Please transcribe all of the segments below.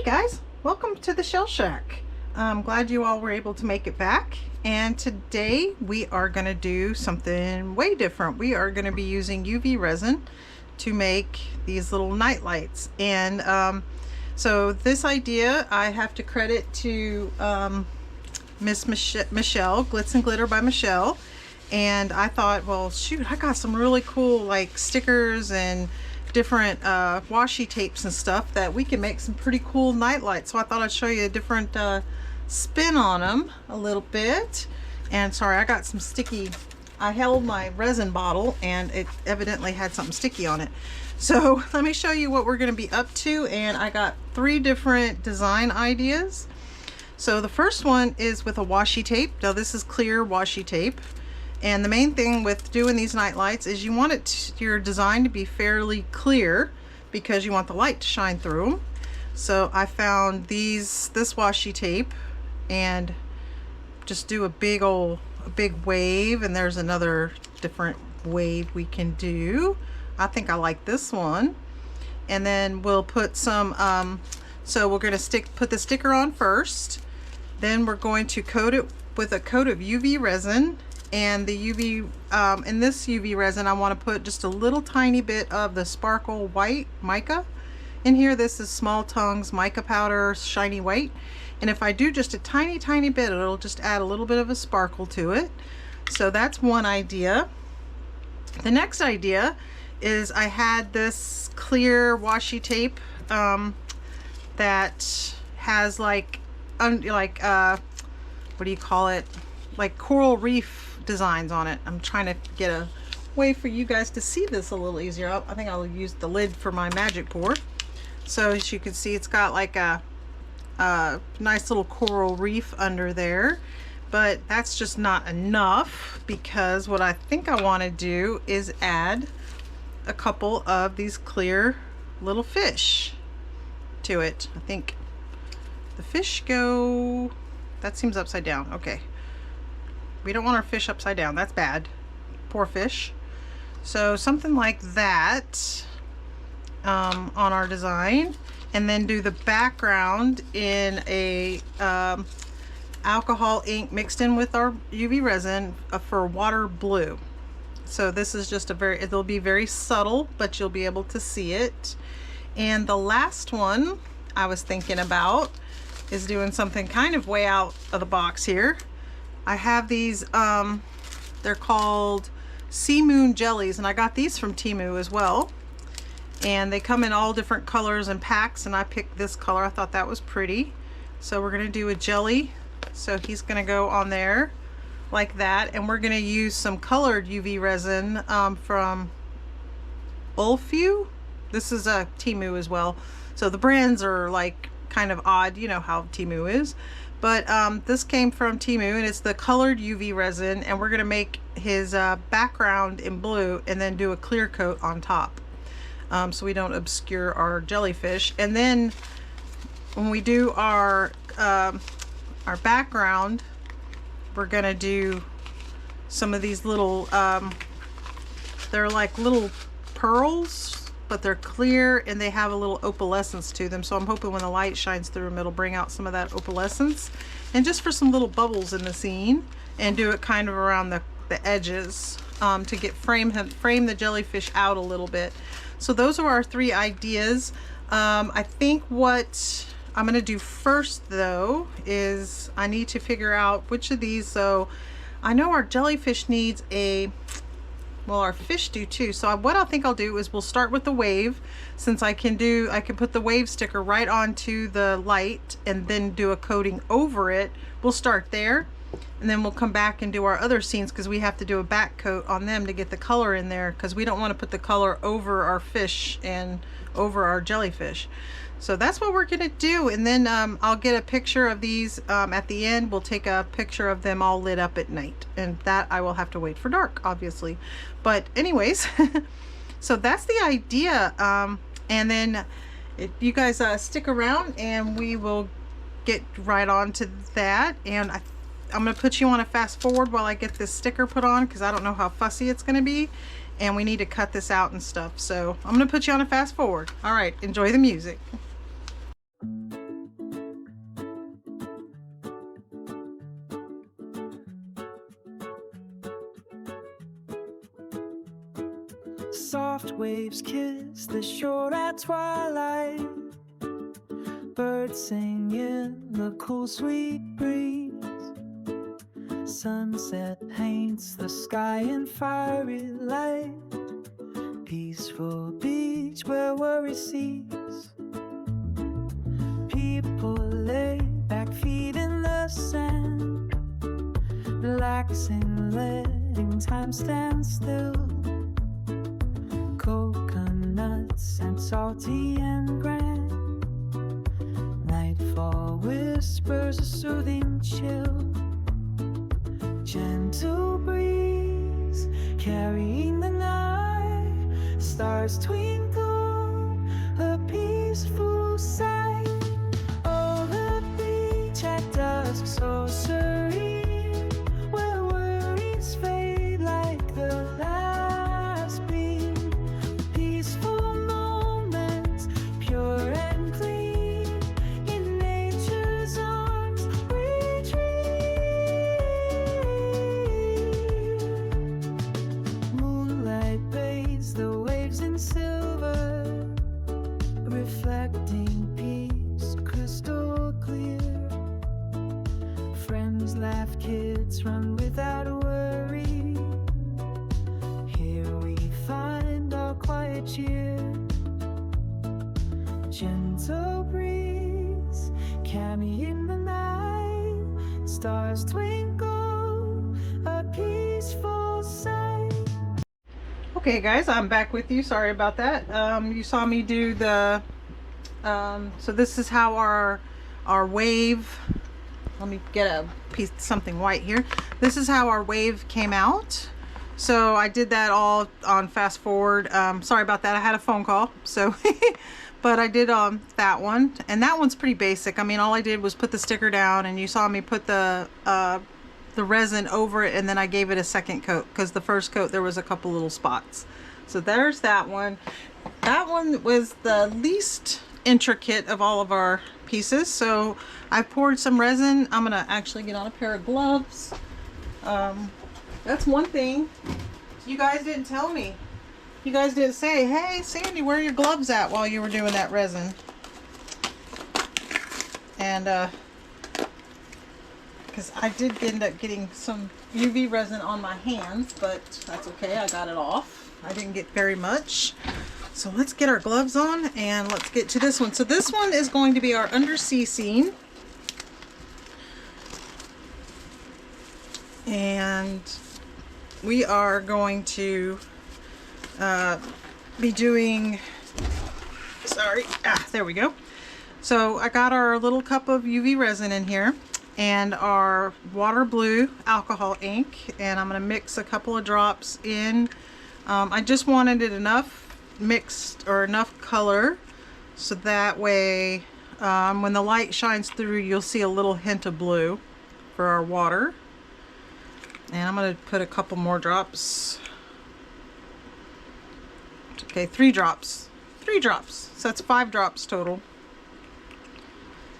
Guys, welcome to the Shell Shack. I'm glad you all were able to make it back, and today we are going to do something way different. We are going to be using UV resin to make these little night lights, and so this idea I have to credit to Miss Michelle, Glitz and Glitter by Michelle. And I thought, well shoot, I got some really cool like stickers and different washi tapes and stuff that we can make some pretty cool night lights. So I thought I'd show you a different spin on them a little bit. And sorry, I got some sticky, I held my resin bottle and it evidently had something sticky on it. So let me show you what we're going to be up to, and I got 3 different design ideas. So the first one is with a washi tape. Now this is clear washi tape. And the main thing with doing these night lights is you want your design to be fairly clear because you want the light to shine through them. So I found this washi tape and just do a big wave, and there's another different wave we can do. I think I like this one. And then we'll put some so we're going to put the sticker on first, then we're going to coat it with a coat of UV resin. And the UV in this UV resin, I want to put just a little tiny bit of the sparkle white mica in here. This is Small Tongue's mica powder, shiny white, and if I do just a tiny bit, it'll just add a little bit of a sparkle to it. So that's one idea. The next idea is I had this clear washi tape that has like what do you call it, like coral reef designs on it. I'm trying to get a way for you guys to see this a little easier. I think I'll use the lid for my magic pour. So as you can see, it's got like a nice little coral reef under there, but that's just not enough, because what I think I want to do is add a couple of these clear little fish to it. I think the fish go, that seems upside down. Okay, we don't want our fish upside down, that's bad. Poor fish. So something like that on our design, and then do the background in a alcohol ink mixed in with our UV resin for water blue. So this is just it'll be very subtle, but you'll be able to see it. And the last one I was thinking about is doing something kind of way out of the box here. I have these, they're called Sea Moon Jellies, and I got these from Temu as well. And they come in all different colors and packs, and I picked this color. I thought that was pretty. So we're gonna do a jelly. So he's gonna go on there like that, and we're gonna use some colored UV resin from Ulfu. This is a Temu as well. So the brands are like kind of odd, you know how Temu is. But this came from Temu, and it's the colored UV resin, and we're gonna make his background in blue and then do a clear coat on top, so we don't obscure our jellyfish. And then when we do our background, we're gonna do some of these little they're like little pearls, but they're clear and they have a little opalescence to them. So I'm hoping when the light shines through them, it'll bring out some of that opalescence. And just for some little bubbles in the scene, and do it kind of around the edges to get frame the jellyfish out a little bit. So those are our 3 ideas. I think what I'm gonna do first though is I need to figure out which of these. So I know our jellyfish needs well, our fish do too. So what I think I'll do is we'll start with the wave, since I can put the wave sticker right onto the light and then do a coating over it. We'll start there, and then we'll come back and do our other scenes, because we have to do a back coat on them to get the color in there, because we don't want to put the color over our fish and over our jellyfish. So that's what we're gonna do. And then I'll get a picture of these at the end. We'll take a picture of them all lit up at night, and that I will have to wait for dark, obviously. But anyways, so that's the idea. And then if you guys stick around, and we will get right on to that. And I'm gonna put you on a fast forward while I get this sticker put on, because I don't know how fussy it's gonna be, and we need to cut this out and stuff. So I'm gonna put you on a fast forward. All right, enjoy the music. Soft waves kiss the shore at twilight. Birds sing in the cool sweet breeze. Sunset paints the sky in fiery light. Peaceful beach where worry cease. People lay back, feet in the sand, relaxing, letting time stand still. Coconuts and salty and grand. Nightfall whispers a soothing chill. Gentle breeze carrying the night. Stars twinkle, a peaceful sight. Oh, the beach at dusk, so serene, where worries fade like the last beam. Peaceful moments, pure and clean, in nature's arms retreat. Moonlight bathes the waves in silver, reflecting peace crystal clear. Friends laugh, kids run without worry. Here we find our quiet cheer. Gentle breeze carrying the night. Stars twinkle, a peaceful sight. Okay guys, I'm back with you. Sorry about that. You saw me do the so this is how our wave, let me get a piece, something white here. This is how our wave came out. So I did that all on fast forward. Sorry about that, I had a phone call, so but I did that one, and that one's pretty basic. I mean, all I did was put the sticker down, and you saw me put the resin over it, and then I gave it a second coat because the first coat there was a couple little spots. So there's that one. That one was the least intricate of all of our pieces. So I poured some resin. I'm gonna actually get on a pair of gloves. That's one thing you guys didn't tell me. You guys didn't say, hey Sandy, where are your gloves at while you were doing that resin? And because I did end up getting some UV resin on my hands, but that's okay, I got it off. I didn't get very much. So let's get our gloves on and let's get to this one. So this one is going to be our undersea scene. And we are going to be doing, sorry, there we go. So I got our little cup of UV resin in here and our water blue alcohol ink, and I'm going to mix a couple of drops in. I just wanted it enough mixed, or enough color, so that way when the light shines through you'll see a little hint of blue for our water. And I'm going to put a couple more drops. Okay, 3 drops. 3 drops. So that's 5 drops total.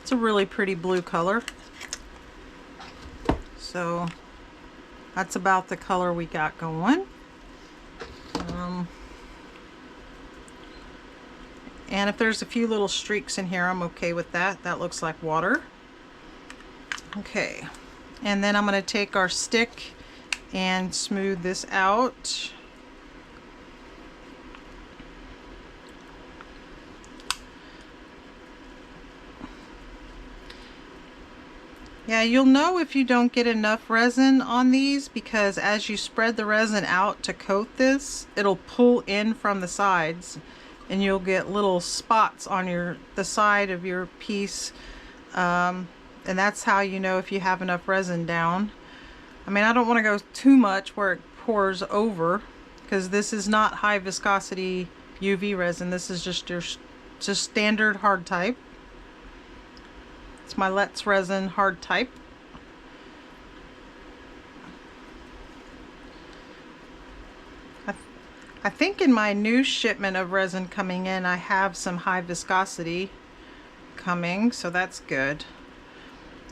It's a really pretty blue color. So that's about the color we got going. And if there's a few little streaks in here, I'm okay with that. That looks like water. Okay. And then I'm going to take our stick and smooth this out. Yeah, you'll know if you don't get enough resin on these, because as you spread the resin out to coat this, it'll pull in from the sides and you'll get little spots on the side of your piece. And that's how you know if you have enough resin down. I mean, I don't want to go too much where it pours over, because this is not high viscosity UV resin. This is just your standard hard type. It's my Let's Resin hard type. I think in my new shipment of resin coming in, I have some high viscosity coming, so that's good.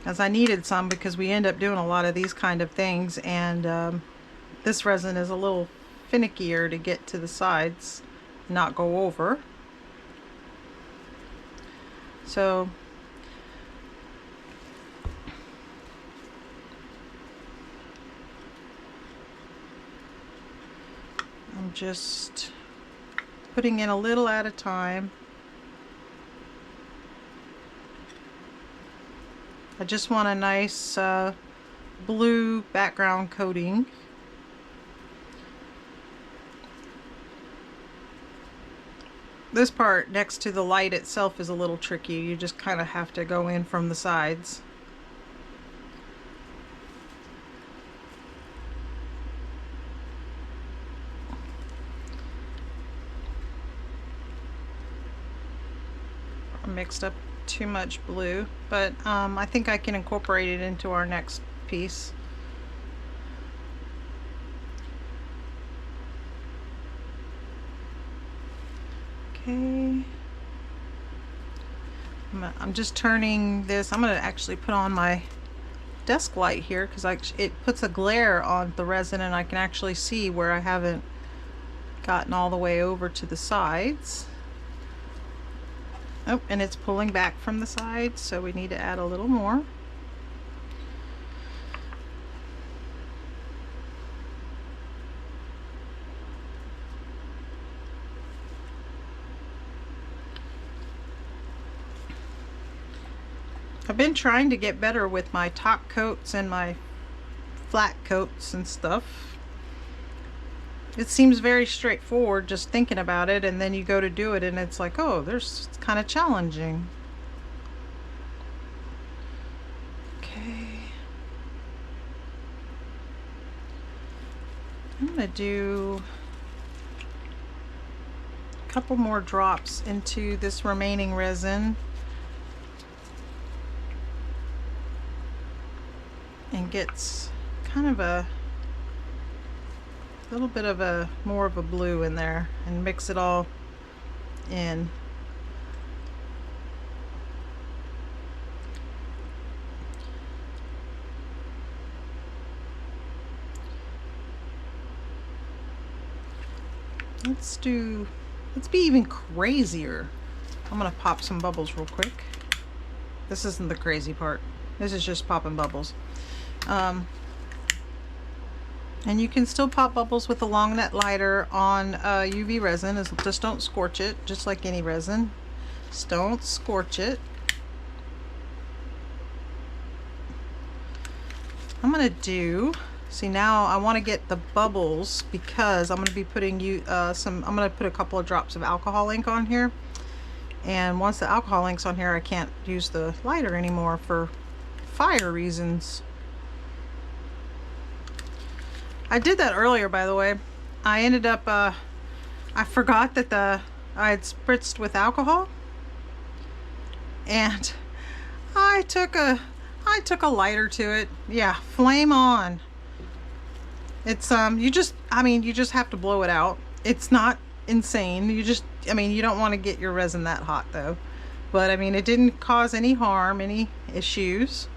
As I needed some, because we end up doing a lot of these kind of things, and this resin is a little finickier to get to the sides, not go over. So I'm just putting in a little at a time. I just want a nice blue background coating. This part next to the light itself is a little tricky. You just kind of have to go in from the sides. I mixed up too much blue, but I think I can incorporate it into our next piece. Okay. I'm just turning this. I'm going to actually put on my desk light here because it puts a glare on the resin and I can actually see where I haven't gotten all the way over to the sides. Oh, and it's pulling back from the sides, so we need to add a little more. I've been trying to get better with my top coats and my flat coats and stuff. It seems very straightforward just thinking about it, and then you go to do it and it's like, oh, it's kind of challenging. Okay. I'm gonna do a couple more drops into this remaining resin and gets kind of a little bit of a more of a blue in there and mix it all in. Let's be even crazier. I'm gonna pop some bubbles real quick. This isn't the crazy part. This is just popping bubbles. And you can still pop bubbles with a long net lighter on UV resin. Just don't scorch it, just like any resin. Just don't scorch it. I'm gonna see now I want to get the bubbles because I'm going to be putting I'm going to put a couple of drops of alcohol ink on here. And once the alcohol ink's on here, I can't use the lighter anymore for fire reasons. I did that earlier, by the way. I ended up, I forgot that I had spritzed with alcohol, and I took a lighter to it. Yeah, flame on. It's you just have to blow it out. It's not insane. You don't want to get your resin that hot though. But I mean, it didn't cause any harm, any issues.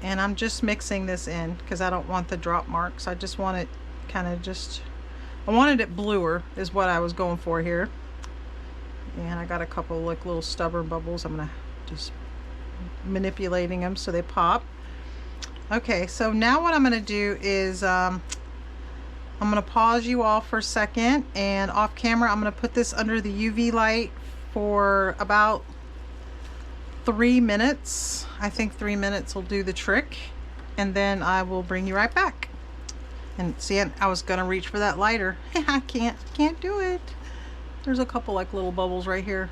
And I'm just mixing this in because I don't want the drop marks. I just want it I wanted it bluer is what I was going for here. And I got a couple like little stubborn bubbles. I'm gonna just manipulating them so they pop. Okay, so now what I'm gonna do is I'm gonna pause you all for a second, and off camera I'm gonna put this under the UV light for about 3 minutes. I think 3 minutes will do the trick, and then I will bring you right back. And see, I was gonna reach for that lighter. I can't do it. There's a couple like little bubbles right here.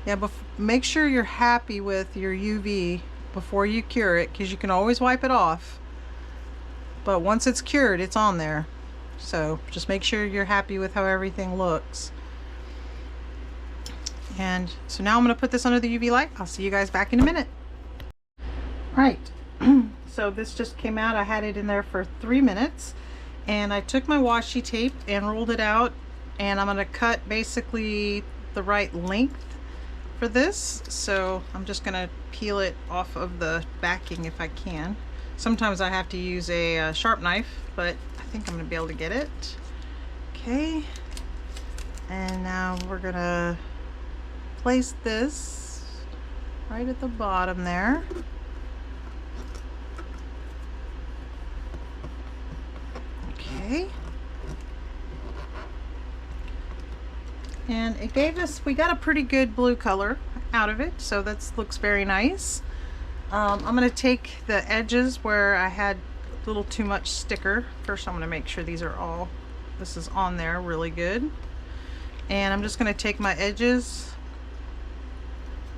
Yeah, but make sure you're happy with your UV before you cure it, because you can always wipe it off. But once it's cured, it's on there. So just make sure you're happy with how everything looks. And so now I'm going to put this under the UV light. I'll see you guys back in a minute. Right. So this just came out. I had it in there for 3 minutes, and I took my washi tape and rolled it out, and I'm going to cut basically the right length for this. So I'm just going to peel it off of the backing if I can. Sometimes I have to use a sharp knife, but I think I'm going to be able to get it. Okay, and now we're going to place this right at the bottom there. Okay. And it gave us, we got a pretty good blue color out of it, so that looks very nice. I'm going to take the edges where I had a little too much sticker. First I'm going to make sure these are all, this is on there really good. And I'm just going to take my edges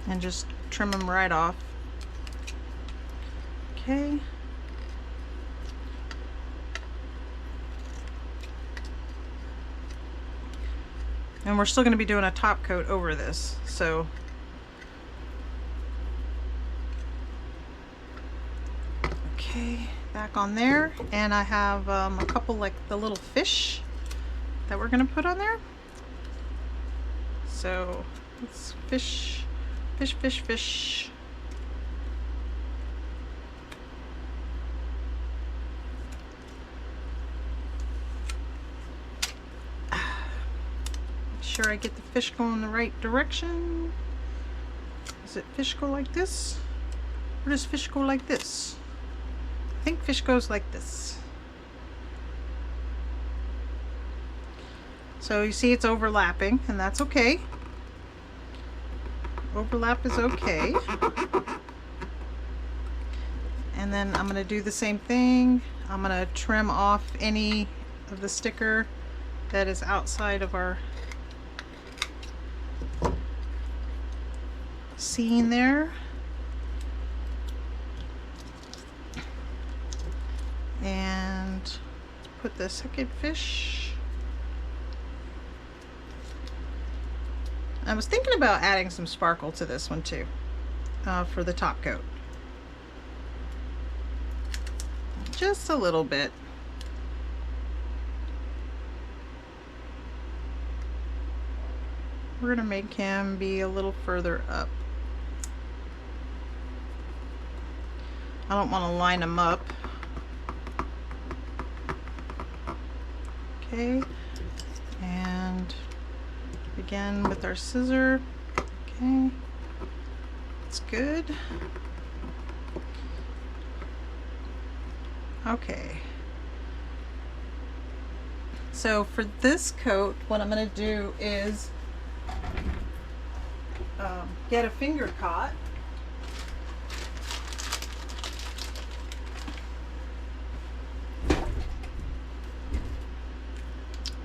and just trim them right off. Okay. And we're still going to be doing a top coat over this, so okay, back on there. And I have a couple like the little fish that we're going to put on there. So it's fish, fish, fish, fish. Sure I get the fish going the right direction. Does it fish go like this? Or does fish go like this? I think fish goes like this. So you see it's overlapping, and that's okay. Overlap is okay. And then I'm going to do the same thing. I'm going to trim off any of the sticker that is outside of our scene there. And put the second fish. I was thinking about adding some sparkle to this one too, for the top coat. Just a little bit. We're gonna make him be a little further up. I don't want to line them up. Okay, and again with our scissor. Okay, it's good. Okay, so for this coat, what I'm going to do is get a finger cot.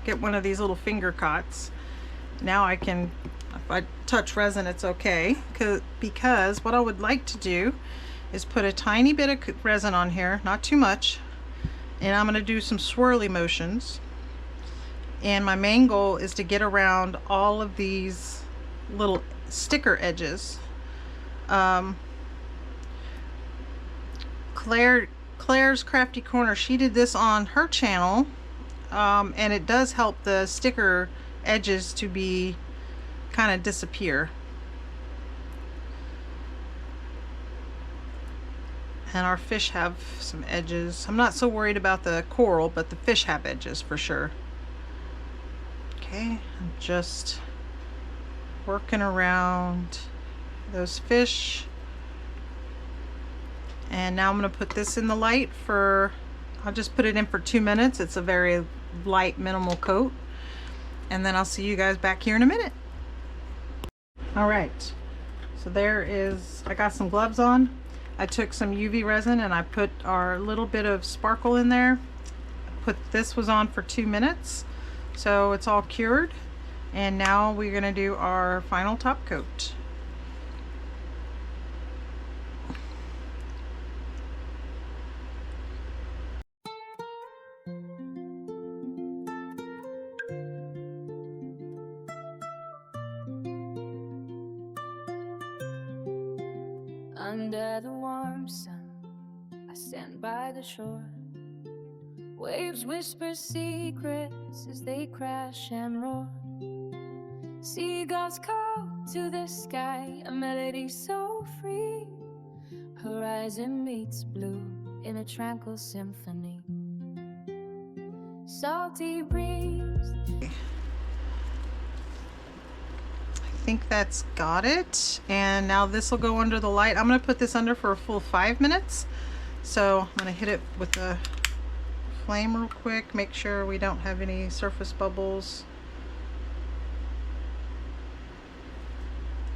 Get one of these little finger cots. Now I can, if I touch resin, it's okay, because what I would like to do is put a tiny bit of resin on here, not too much, and I'm going to do some swirly motions. And my main goal is to get around all of these little sticker edges. Claire's Crafty Corner, she did this on her channel, and it does help the sticker edges to be kind of disappear. And our fish have some edges. I'm not so worried about the coral, but the fish have edges for sure. Okay, I'm just working around those fish. And now I'm going to put this in the light for, I'll just put it in for 2 minutes. It's a very light, minimal coat. And then I'll see you guys back here in a minute. All right, so there is, I got some gloves on. I took some UV resin and I put our little bit of sparkle in there. This was on for 2 minutes, so it's all cured. And now we're gonna do our final top coat. Under the warm sun, I stand by the shore. Waves whisper secrets as they crash and roar. Seagulls call to the sky, a melody so free. Horizon meets blue in a tranquil symphony. Salty breeze. I think that's got it. And now this will go under the light. I'm going to put this under for a full 5 minutes. So I'm going to hit it with the flame real quick. Make sure we don't have any surface bubbles.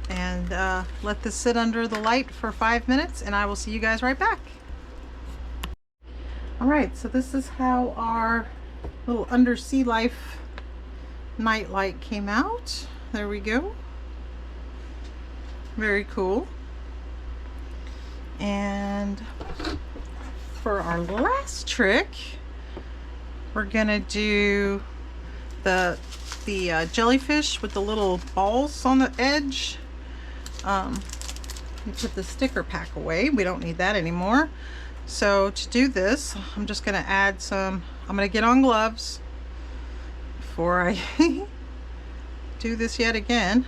And let this sit under the light for 5 minutes, and I will see you guys right back. Alright, so this is how our little undersea life nightlight came out. There we go. Very cool. And for our last trick, we're gonna do the jellyfish with the little balls on the edge. You put the sticker pack away. We don't need that anymore. So to do this, I'm just gonna add some, I'm gonna get on gloves before I do this yet again.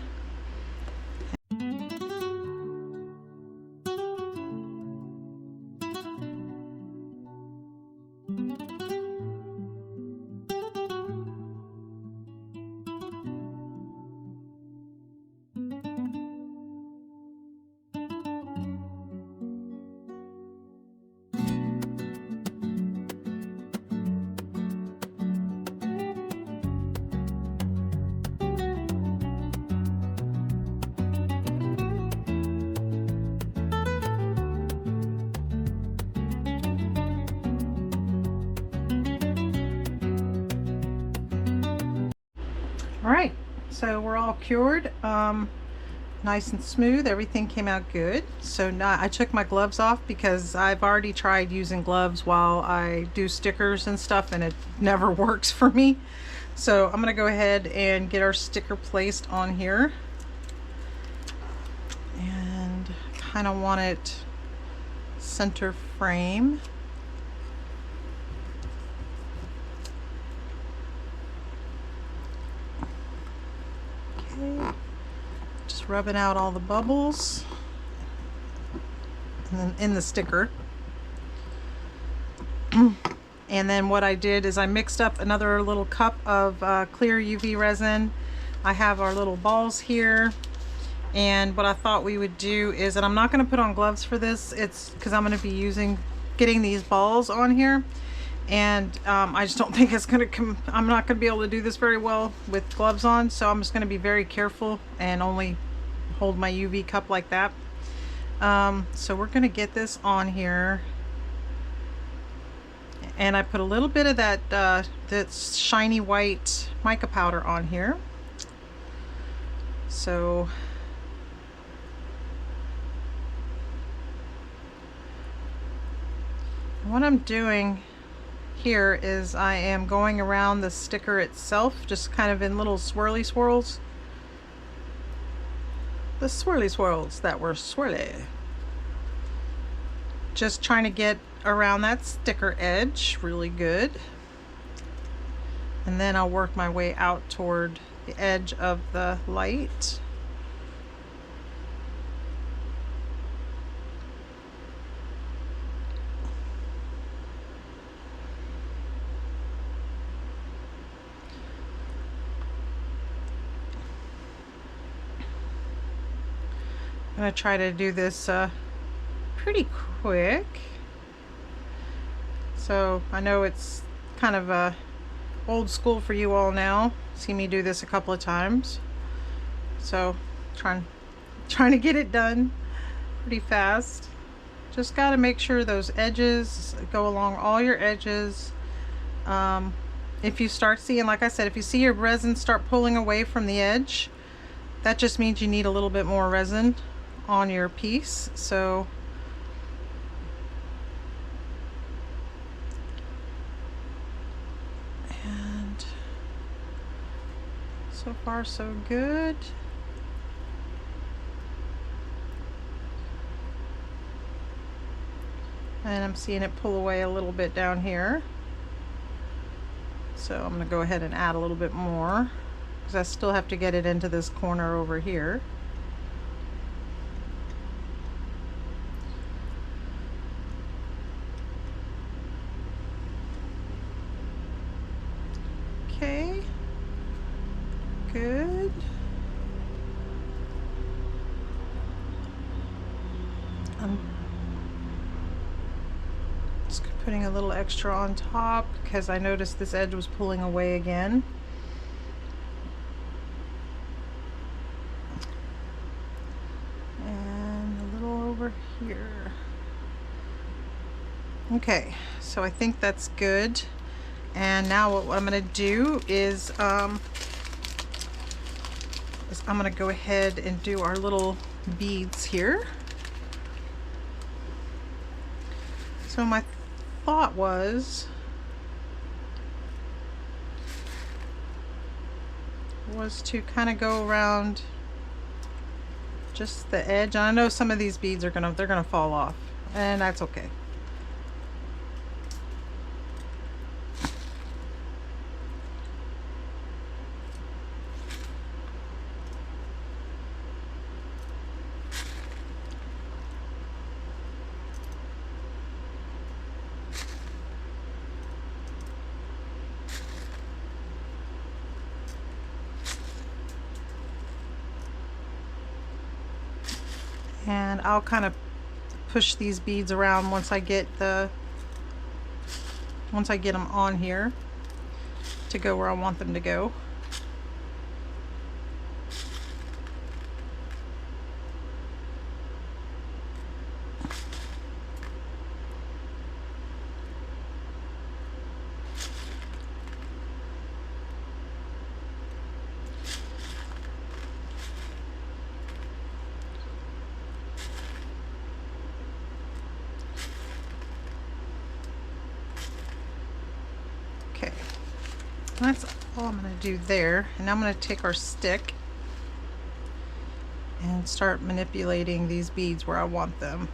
Alright, so we're all cured, nice and smooth. Everything came out good. So now I took my gloves off because I've already tried using gloves while I do stickers and stuff, and it never works for me. So I'm gonna go ahead and get our sticker placed on here, and kind of want it center frame. Just rubbing out all the bubbles and then in the sticker. And then what I did is I mixed up another little cup of clear UV resin. I have our little balls here, and what I thought we would do is, and I'm not going to put on gloves for this, it's because I'm going to be getting these balls on here, and I just don't think it's going to come, I'm not going to be able to do this very well with gloves on, so I'm just going to be very careful and only hold my UV cup like that. So we're going to get this on here, and I put a little bit of that shiny white mica powder on here. So what I'm doing here is I am going around the sticker itself, just kind of in little swirly swirls. The swirly swirls that were swirly. Just trying to get around that sticker edge really good. And then I'll work my way out toward the edge of the light. I'm going to try to do this pretty quick. So I know it's kind of old school for you all now. See me do this a couple of times. So trying to get it done pretty fast. Just got to make sure those edges go along all your edges. If you start seeing, like I said, if you see your resin start pulling away from the edge, that just means you need a little bit more resin on your piece. So and so far so good. And I'm seeing it pull away a little bit down here, so I'm going to go ahead and add a little bit more because I still have to get it into this corner over here. putting a little extra on top because I noticed this edge was pulling away again. And a little over here. Okay, so I think that's good. And now what I'm going to do is I'm going to go ahead and do our little beads here. So my thought was to kind of go around just the edge. And I know some of these beads they're gonna fall off, and that's okay. And I'll kind of push these beads around once I get them on here to go where I want them to go. That's all I'm going to do there. And now I'm going to take our stick and start manipulating these beads where I want them.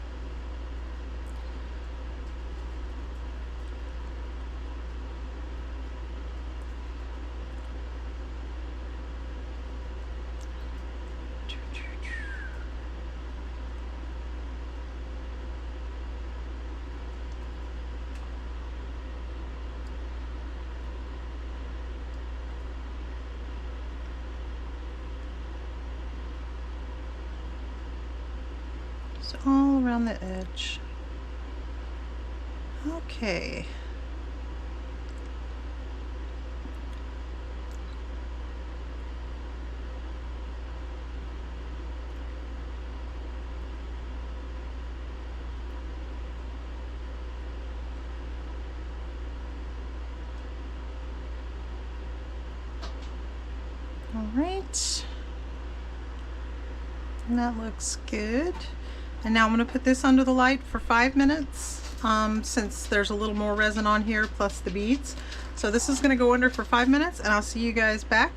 All around the edge. Okay. All right. And that looks good. And now I'm going to put this under the light for 5 minutes since there's a little more resin on here plus the beads. So this is going to go under for 5 minutes, and I'll see you guys back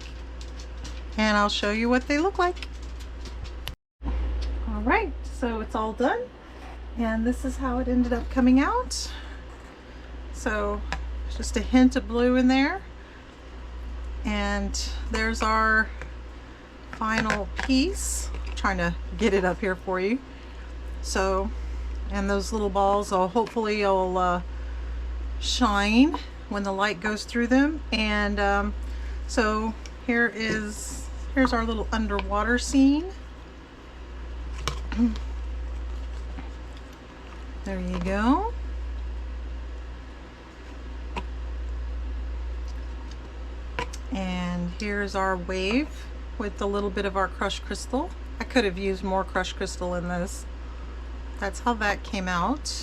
and I'll show you what they look like. All right, so it's all done and this is how it ended up coming out. So just a hint of blue in there, and there's our final piece. I'm trying to get it up here for you. So, and those little balls hopefully will shine when the light goes through them. And so here's our little underwater scene. There you go. And here's our wave with a little bit of our crushed crystal. I could have used more crushed crystal in this. That's how that came out.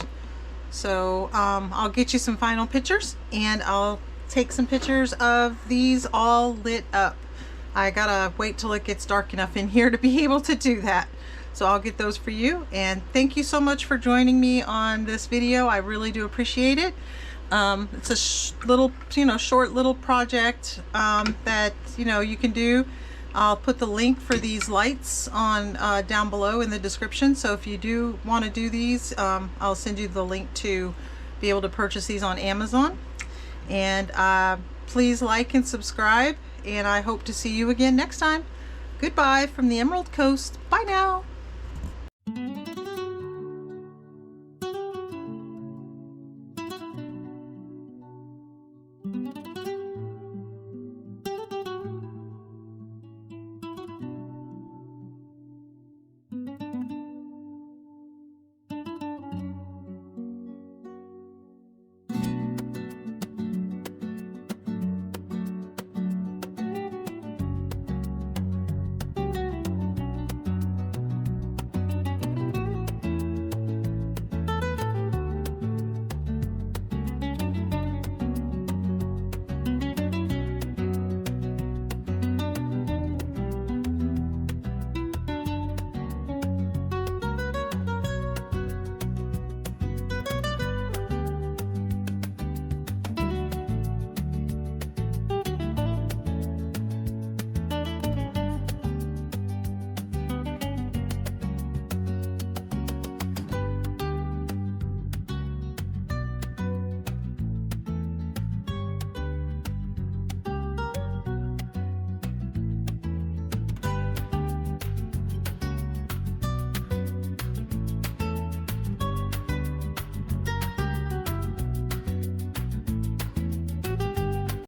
So I'll get you some final pictures, and I'll take some pictures of these all lit up. I gotta wait till it gets dark enough in here to be able to do that. So I'll get those for you, and thank you so much for joining me on this video. I really do appreciate it. It's a little, short little project that you can do. I'll put the link for these lights on down below in the description. So if you do want to do these, I'll send you the link to be able to purchase these on Amazon. And please like and subscribe, and I hope to see you again next time. Goodbye from the Emerald Coast. Bye now.